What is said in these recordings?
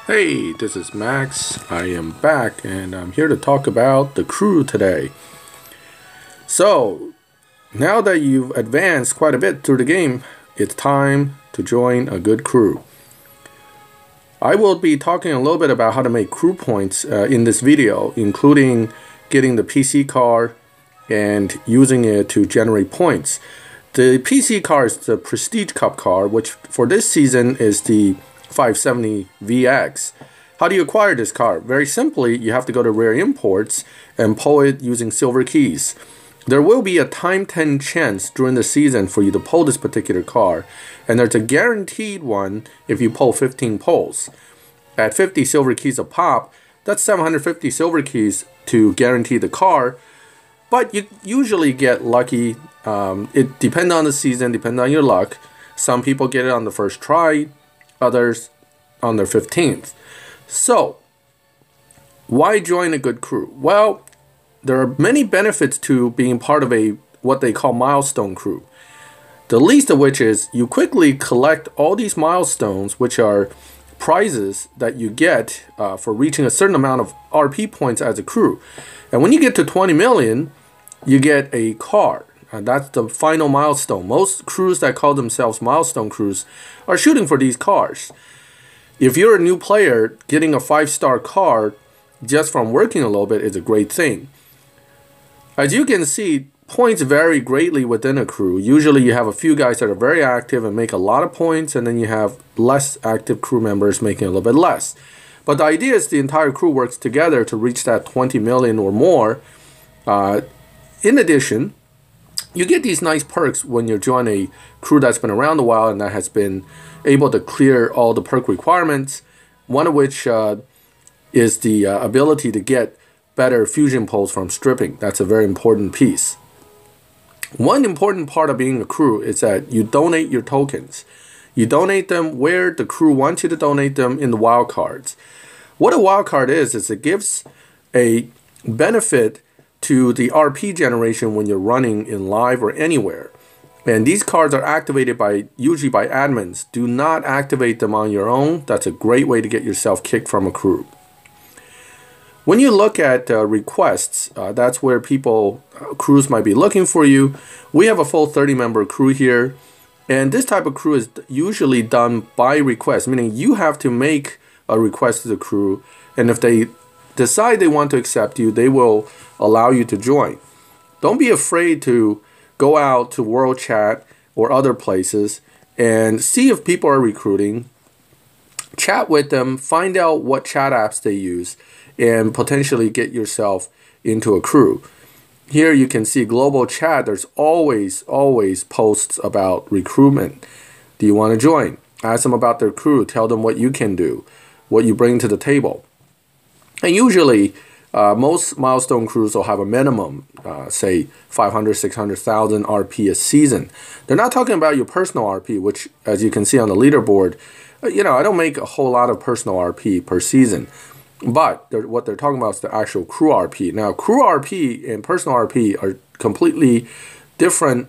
Hey, this is Max. I am back and I'm here to talk about the crew today. So, now that you've advanced quite a bit through the game, it's time to join a good crew. I will be talking a little bit about how to make crew points in this video, including getting the PC car and using it to generate points. The PC car is the Prestige Cup car, which for this season is the 570 VX. How do you acquire this car? Very simply, you have to go to Rare Imports and pull it using silver keys. There will be a time 10 chance during the season for you to pull this particular car, and there's a guaranteed one if you pull 15 pulls. At 50 silver keys a pop, that's 750 silver keys to guarantee the car, but you usually get lucky. It depends on the season, depends on your luck. Some people get it on the first try, others on their 15th. So, why join a good crew? Well, there are many benefits to being part of what they call milestone crew. The least of which is you quickly collect all these milestones, which are prizes that you get for reaching a certain amount of RP points as a crew. And when you get to 20 million, you get a car. And that's the final milestone. Most crews that call themselves milestone crews are shooting for these cars. If you're a new player, getting a 5-star car just from working a little bit is a great thing. As you can see, points vary greatly within a crew. Usually you have a few guys that are very active and make a lot of points, and then you have less active crew members making a little bit less. But the idea is the entire crew works together to reach that 20 million or more. In addition, you get these nice perks when you join a crew that's been around a while and that has been able to clear all the perk requirements, one of which is the ability to get better fusion pulls from stripping. That's a very important piece. One important part of being a crew is that you donate your tokens. You donate them where the crew wants you to donate them in the wildcards. What a wildcard is it gives a benefit to the RP generation when you're running in live or anywhere. And these cards are activated usually by admins. Do not activate them on your own. That's a great way to get yourself kicked from a crew. When you look at requests, that's where crews might be looking for you. We have a full 30-member crew here. And this type of crew is usually done by request, meaning you have to make a request to the crew. And if they decide they want to accept you, they will allow you to join. Don't be afraid to go out to World Chat or other places and see if people are recruiting. Chat with them, find out what chat apps they use, and potentially get yourself into a crew. Here you can see global chat. There's always posts about recruitment. Do you want to join? Ask them about their crew. Tell them what you can do, what you bring to the table. And usually, most milestone crews will have a minimum, say 500, 600,000 RP a season. They're not talking about your personal RP, which, as you can see on the leaderboard, I don't make a whole lot of personal RP per season. But what they're talking about is the actual crew RP. Now, crew RP and personal RP are completely different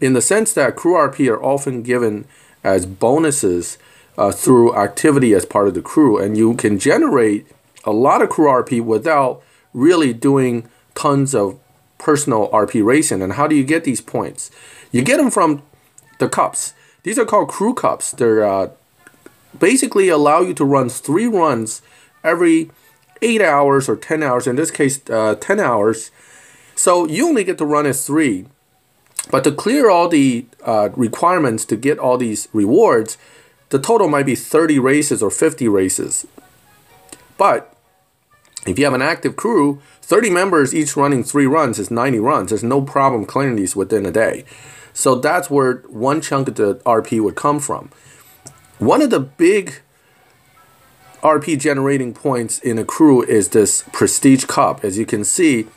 in the sense that crew RP are often given as bonuses through activity as part of the crew. And you can generate a lot of crew RP without really doing tons of personal RP racing. And how do you get these points? You get them from the cups. These are called crew cups. They're basically allow you to run 3 runs every 8 hours or 10 hours. In this case, 10 hours. So you only get to run as 3. But to clear all the requirements to get all these rewards, the total might be 30 races or 50 races. But if you have an active crew, 30 members each running 3 runs is 90 runs. There's no problem clearing these within a day. So that's where one chunk of the RP would come from. One of the big RP generating points in a crew is this Prestige Cup. As you can see,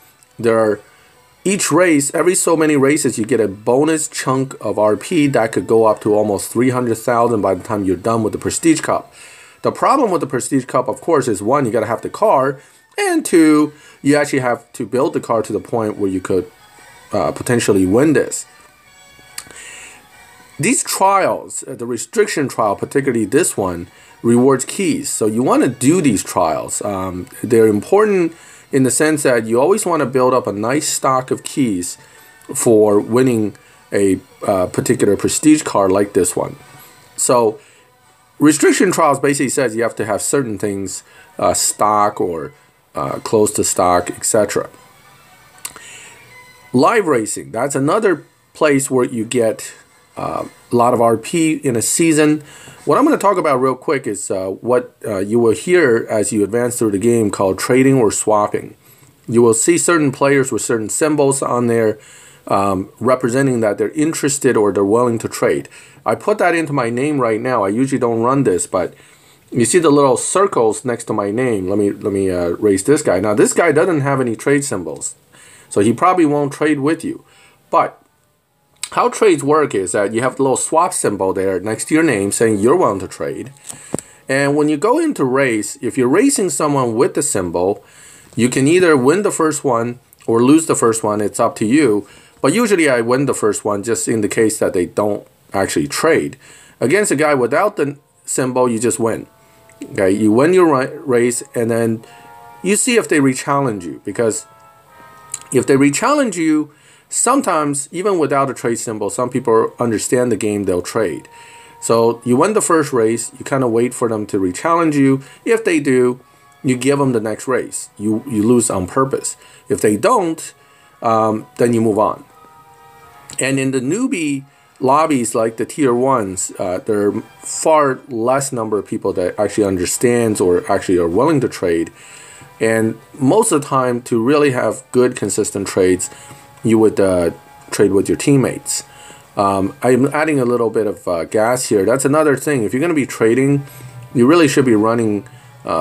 each race, every so many races, you get a bonus chunk of RP that could go up to almost 300,000 by the time you're done with the Prestige Cup. The problem with the Prestige Cup, of course, is 1, you got to have the car, and 2, you actually have to build the car to the point where you could potentially win this. These trials, the restriction trial, particularly this one, rewards keys. So you want to do these trials. They're important in the sense that you always want to build up a nice stock of keys for winning a particular prestige card like this one. So restriction trials basically says you have to have certain things stock or close to stock, etc. Live racing, that's another place where you get a lot of RP in a season. What I'm going to talk about real quick is what you will hear as you advance through the game called trading or swapping. You will see certain players with certain symbols on there representing that they're interested or they're willing to trade. I put that into my name right now. I usually don't run this, but you see the little circles next to my name. Let me raise this guy. Now this guy doesn't have any trade symbols, so he probably won't trade with you. But how trades work is that you have the little swap symbol there next to your name saying you're willing to trade. And when you go into race, if you're racing someone with the symbol, you can either win the first one or lose the first one. It's up to you. But usually I win the first one just in the case that they don't actually trade. Against a guy without the symbol, you just win. Okay, you win your race and then you see if they re-challenge you. Because if they re-challenge you, sometimes, even without a trade symbol, some people understand the game, they'll trade. So you win the first race, you kind of wait for them to re-challenge you. If they do, you give them the next race. You lose on purpose. If they don't, then you move on. And in the newbie lobbies, like the tier 1s, there are far less number of people that actually understands or actually are willing to trade. And most of the time, to really have good, consistent trades, you would trade with your teammates. I'm adding a little bit of gas here. That's another thing. If you're going to be trading, you really should be running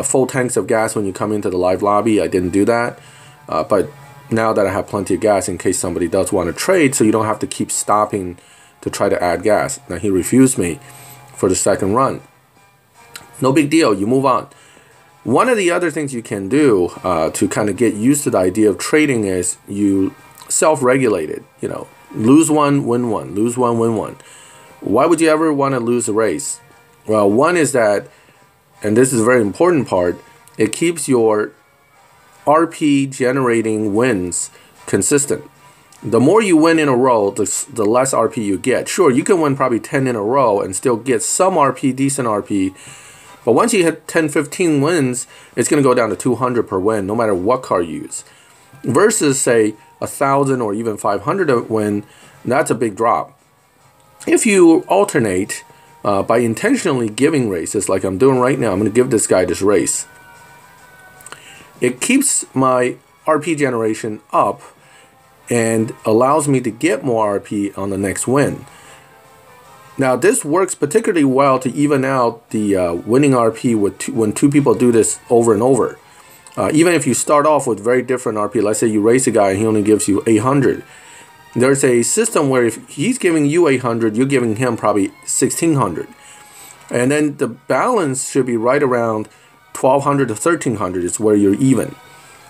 full tanks of gas when you come into the live lobby. I didn't do that. But now that I have plenty of gas in case somebody does want to trade, so you don't have to keep stopping to try to add gas. Now he refused me for the second run. No big deal. You move on. One of the other things you can do to kind of get used to the idea of trading is you self-regulate it. You know, lose one, win one, lose one, win one. Why would you ever want to lose a race? Well, one is that, and this is a very important part, it keeps your RP generating wins consistent. The more you win in a row, the less RP you get. Sure, you can win probably 10 in a row and still get some RP, decent RP. But once you hit 10, 15 wins, it's going to go down to 200 per win, no matter what card you use. Versus, say, 1,000 or even 500 a win, that's a big drop. If you alternate by intentionally giving races, like I'm doing right now, I'm going to give this guy this race. It keeps my RP generation up and allows me to get more RP on the next win. Now this works particularly well to even out the winning RP with when two people do this over and over. Even if you start off with very different RP, let's say you race a guy and he only gives you 800. There's a system where if he's giving you 800, you're giving him probably 1,600. And then the balance should be right around 1,200 to 1,300 is where you're even.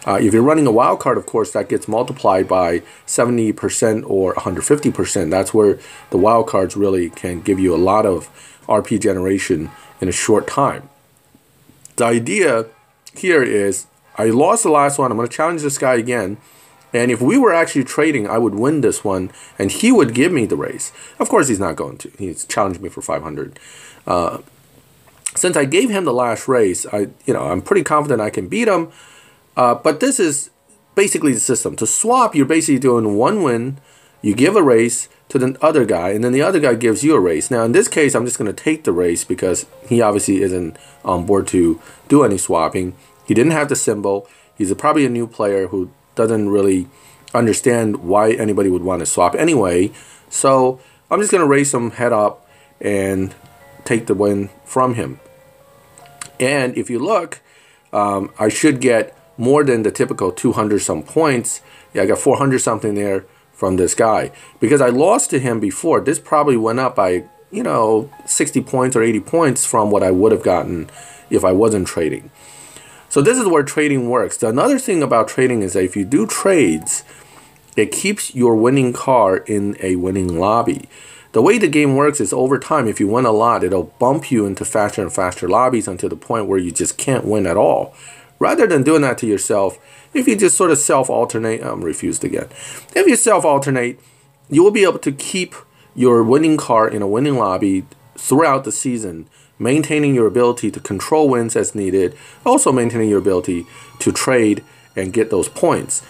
If you're running a wild card, of course, that gets multiplied by 70% or 150%. That's where the wild cards really can give you a lot of RP generation in a short time. The idea here is, I lost the last one. I'm going to challenge this guy again. And if we were actually trading, I would win this one, and he would give me the race. Of course, he's not going to. He's challenged me for 500. Since I gave him the last race, I'm pretty confident I can beat him. But this is basically the system. To swap, you're basically doing one win. You give a race to the other guy, and then the other guy gives you a race. Now, in this case, I'm just going to take the race because he obviously isn't on board to do any swapping. He didn't have the symbol. He's probably a new player who doesn't really understand why anybody would want to swap anyway. So I'm just going to race him head up and take the win from him. And if you look, I should get more than the typical 200 some points. Yeah, I got 400 something there from this guy. Because I lost to him before, this probably went up by, 60 points or 80 points from what I would have gotten if I wasn't trading. So this is where trading works. Another thing about trading is that if you do trades, it keeps your winning card in a winning lobby. The way the game works is over time, if you win a lot, it'll bump you into faster and faster lobbies until the point where you just can't win at all. Rather than doing that to yourself, if you just sort of self-alternate, I'm refused again. If you self-alternate, you will be able to keep your winning car in a winning lobby throughout the season, maintaining your ability to control wins as needed, also maintaining your ability to trade and get those points.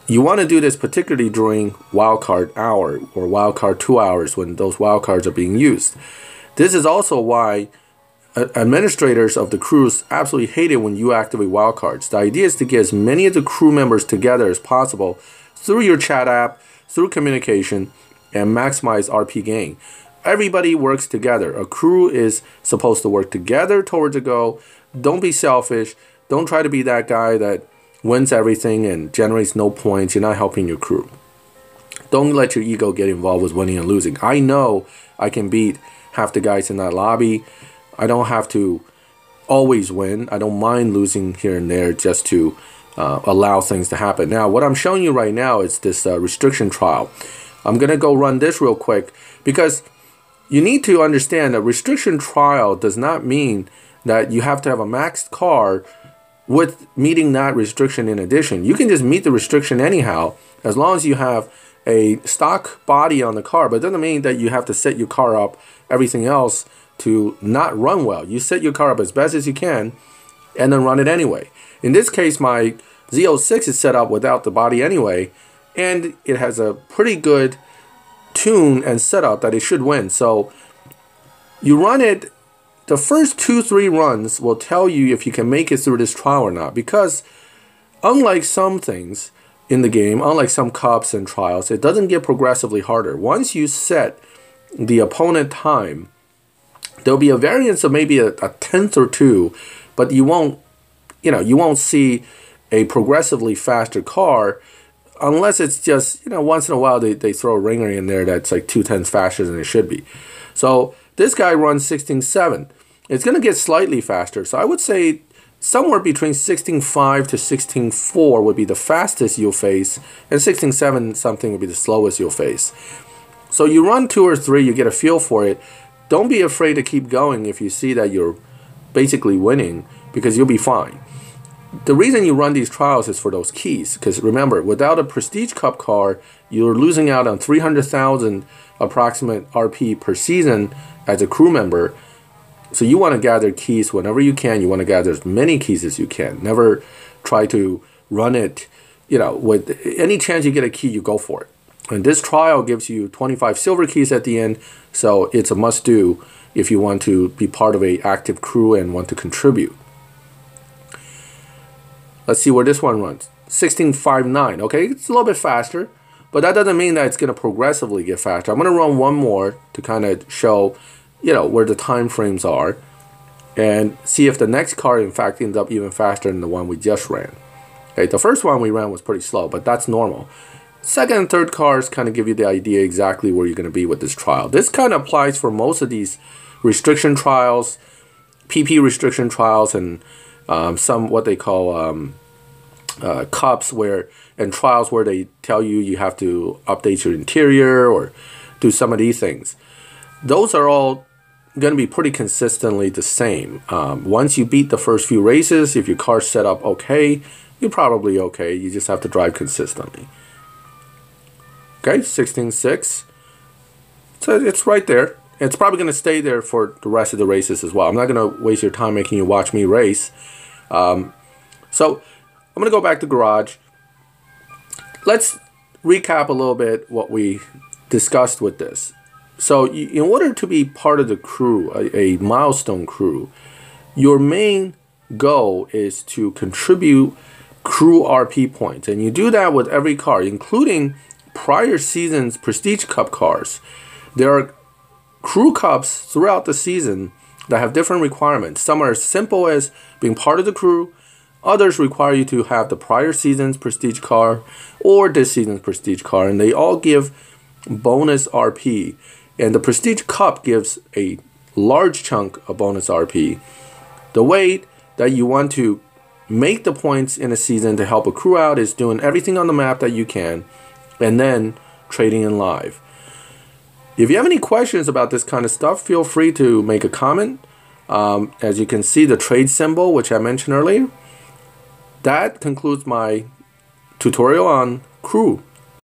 You want to do this particularly during wildcard hour or wildcard 2 hours when those wildcards are being used. This is also why administrators of the crews absolutely hate it when you activate wildcards. The idea is to get as many of the crew members together as possible through your chat app, through communication, and maximize RP gain. Everybody works together. A crew is supposed to work together towards a goal. Don't be selfish. Don't try to be that guy that wins everything and generates no points. You're not helping your crew. Don't let your ego get involved with winning and losing. I know I can beat half the guys in that lobby. I don't have to always win. I don't mind losing here and there just to allow things to happen. Now, what I'm showing you right now is this restriction trial. I'm going to go run this real quick because you need to understand that restriction trial does not mean that you have to have a maxed car with meeting that restriction in addition. You can just meet the restriction anyhow as long as you have a stock body on the car, but it doesn't mean that you have to set your car up, everything else, to not run well. You set your car up as best as you can and then run it anyway. In this case, my Z06 is set up without the body anyway, and it has a pretty good tune and setup that it should win. So you run it. The first 2-3 runs will tell you if you can make it through this trial or not, because unlike some things in the game, unlike some cups and trials, it doesn't get progressively harder. Once you set the opponent time, there'll be a variance of maybe a tenth or two, but you won't see a progressively faster car unless it's just, once in a while they throw a ringer in there that's like 2/10 faster than it should be. So this guy runs 16.7. It's going to get slightly faster. So I would say somewhere between 16.5 to 16.4 would be the fastest you'll face, and 16.7 something would be the slowest you'll face. So you run 2 or 3, you get a feel for it. Don't be afraid to keep going if you see that you're basically winning, because you'll be fine. The reason you run these trials is for those keys, because remember, without a Prestige Cup car, you're losing out on 300,000 approximate RP per season as a crew member. So you want to gather keys whenever you can. You want to gather as many keys as you can. Never try to run it, with any chance you get a key, you go for it. And this trial gives you 25 silver keys at the end, so it's a must-do if you want to be part of an active crew and want to contribute. Let's see where this one runs. 16.59. Okay, it's a little bit faster, but that doesn't mean that it's going to progressively get faster. I'm going to run one more to kind of show, where the time frames are, and see if the next car in fact ends up even faster than the one we just ran. Okay, the first one we ran was pretty slow, but that's normal. Second and third cars kind of give you the idea exactly where you're going to be with this trial. This kind of applies for most of these restriction trials, PP restriction trials, and some what they call cups and trials where they tell you have to update your interior or do some of these things. Those are all going to be pretty consistently the same. Once you beat the first few races, if your car's set up okay, you're probably okay. You just have to drive consistently. Okay, 16.6. So it's right there. It's probably going to stay there for the rest of the races as well. I'm not going to waste your time making you watch me race. So I'm going to go back to garage. Let's recap a little bit what we discussed with this. So in order to be part of the crew, a milestone crew, your main goal is to contribute crew RP points. And you do that with every car, including prior season's Prestige Cup cars. There are crew cups throughout the season that have different requirements. Some are as simple as being part of the crew. Others require you to have the prior season's Prestige car or this season's Prestige car, and they all give bonus RP. And the Prestige Cup gives a large chunk of bonus RP. The way that you want to make the points in a season to help a crew out is doing everything on the map that you can, and then trading in live. If you have any questions about this kind of stuff, feel free to make a comment. As you can see, the trade symbol, which I mentioned earlier. That concludes my tutorial on crew.